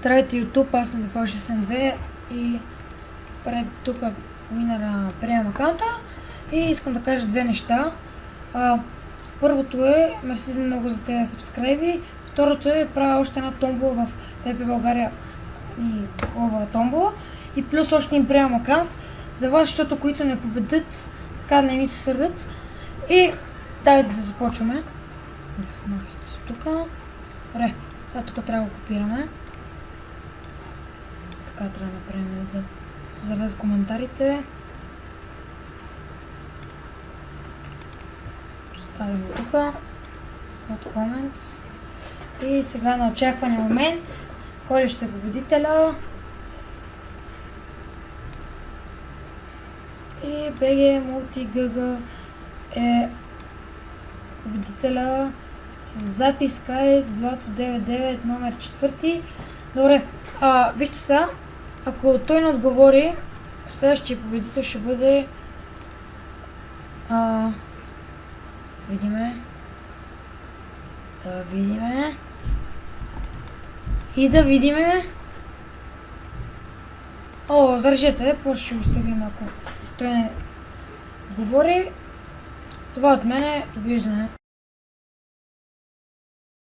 Здравейте YouTube, аз съм Default62 и пред тук Winner приемам акаунта и искам да кажа две неща. Първото е, мерси много за тези сабскрайби. Второто е, правя още една томбола в PP България и ова томбола. И плюс още им приемам акаунт за вас, защото които не победят, така не ми се сърдят. И давайте да започваме. Тук. Добре, това тук трябва да го копираме. Така трябва да направим да се заразят коментарите. Ставим тук. От comments. И сега на очаквания момент. Кой ли ще е победителя? И BG MultiGG е победителя с запис Skype Злато 99 номер 4. Добре, вижте сега, ако той не отговори, следващия победител ще бъде видиме. Да видиме. И да видиме. Зарежете, после ще оставим, ако той не говори. Това от мене, довиждане.